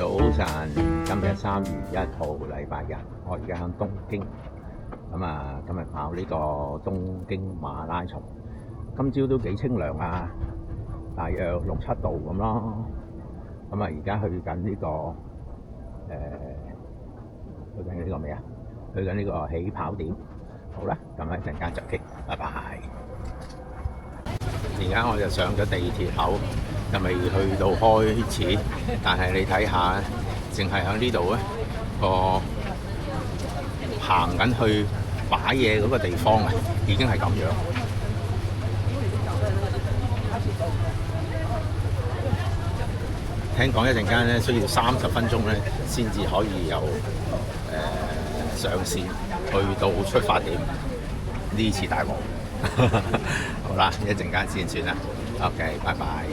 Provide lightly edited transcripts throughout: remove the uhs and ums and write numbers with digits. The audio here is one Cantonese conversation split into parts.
早晨，今日3月1號禮拜日，我而家喺東京。今日跑呢個東京馬拉松。今朝都幾清涼啊，大約6、7度咁咯。而家去緊呢個去緊呢個咩啊？去緊呢個起跑點。好啦，咁一陣間就傾，拜拜。而家我就上咗地鐵口，又未去到開始，但係你睇下，淨係喺呢度咧，個行緊去擺嘢嗰個地方啊，已經係咁樣。聽講一陣間咧，需要30分鐘咧，先至可以有上線去到出發點。呢次大鑊。好啦，一陣間先算啦。OK， 拜拜。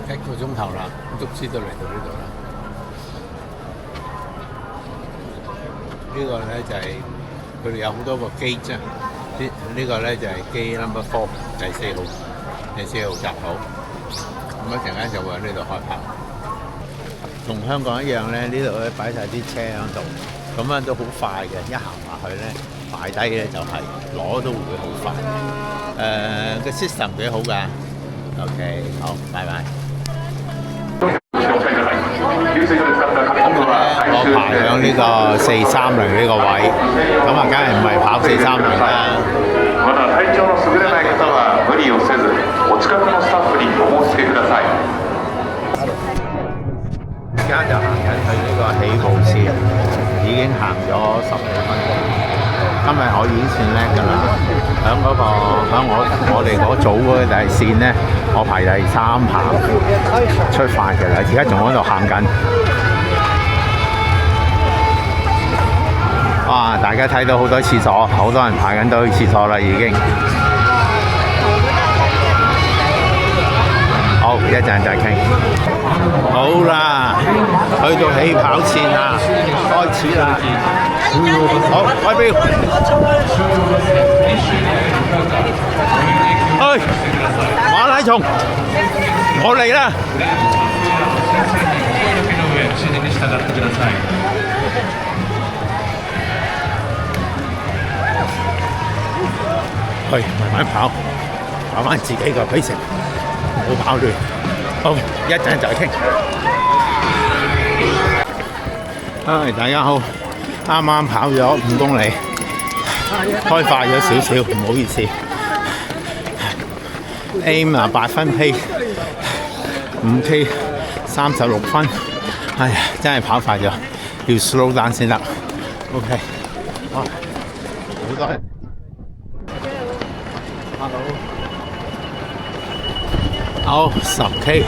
1個鐘頭啦，終於都嚟到呢度啦。呢個咧就係佢哋有好多個機啫。呢個咧就係機 number 4，第4號閘口。咁一陣間就會喺呢度開跑。同香港一樣咧，呢度咧擺晒啲車喺度，咁樣都好快嘅。一行埋去咧，擺低咧就係攞都會好快。個 system 幾好㗎。OK， 好，拜拜。我排響呢個430呢個位，梗係唔係跑430啦。また体調の優れない方は無理をせず、お近くのスタッフにお申し付けください。而家就行緊去呢個起步線，已經行咗10幾分鐘。今日我已經算叻㗎啦，響我哋嗰組嗰個第線咧，我排第3行出發㗎啦，而家仲喺度行緊。哇！大家睇到好多廁所，好多人排緊隊去廁所啦，已經。好，一陣再傾。好啦，去到起跑線啦，開始啦。好，開標。去馬拉松，我嚟啦！去慢慢跑，跑翻自己個pace，唔好跑亂。好，一陣再傾。大家好，啱啱跑咗5公里，開快咗少少，唔好意思。aim 8分 pace，5K 36分，哎呀，真係跑快咗，要 slow down 先得。OK， 哇，好多人。好，10K，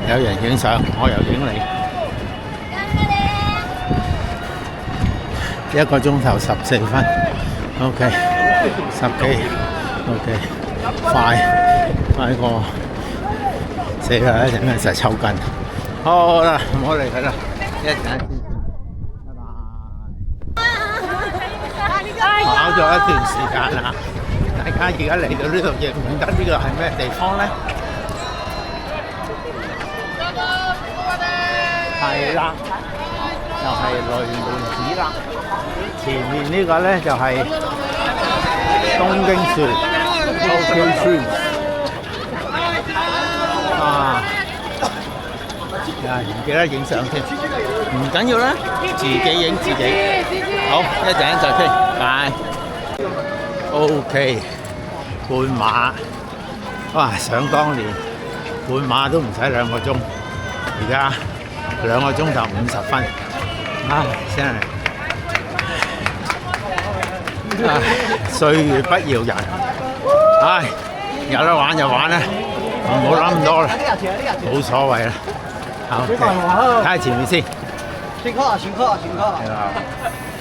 有人影相，我又影你。1個鐘頭14分 ，OK， 10K， OK， 快過死啦！一陣間實抽筋。好啦，唔好理佢啦，一陣先。跑咗一段時間啦。大家而家嚟到呢度認唔認得呢個係咩地方咧？係啦，就係雷門寺啦。前面呢個咧就係東京樹 ，Tokyo Tree。唔記得影相添，唔緊要啦，自己影自己。好，一陣間再傾，拜。OK， 半馬，哇！想當年半馬都唔使2個鐘，而家2個鐘頭50分，真係，歲月不饒人，有得玩就玩啦，唔好諗咁多啦，冇所謂啦。好，睇下前面先。係啦，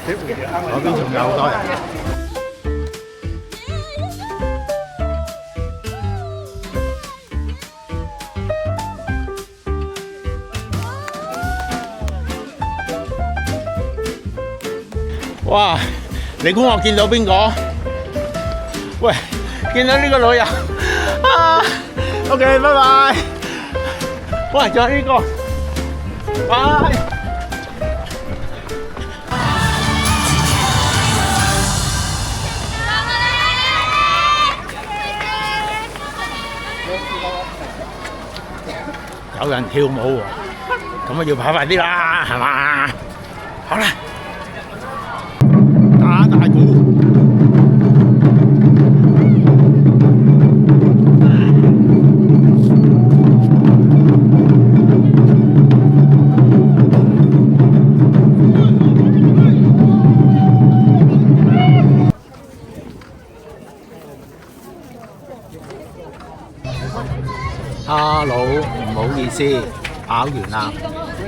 嗰邊仲有好多人。哇！你估我見到邊個？喂，見到呢個女人 OK， 拜拜。喂，仲有呢個，拜。有人跳舞喎，咁啊要跑快啲啦，係嘛？好啦，打大鼓。Hello， 唔好意思，跑完啦，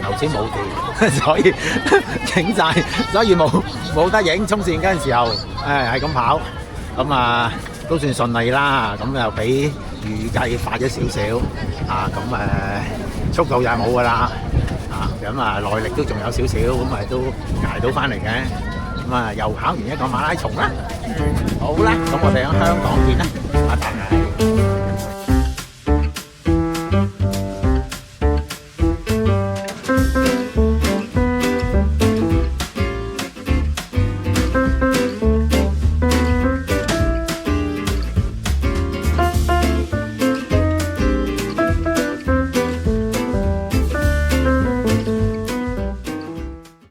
頭先冇電，所以影晒，所以冇得影。衝線嗰陣時候，係咁跑，咁啊都算順利啦。咁又比預計快咗少少，咁速度又係冇噶啦，咁耐力都仲有少少，咁都捱到翻嚟嘅。咁又跑完一個馬拉松啦。好啦，咁我哋喺香港見啦，拜拜。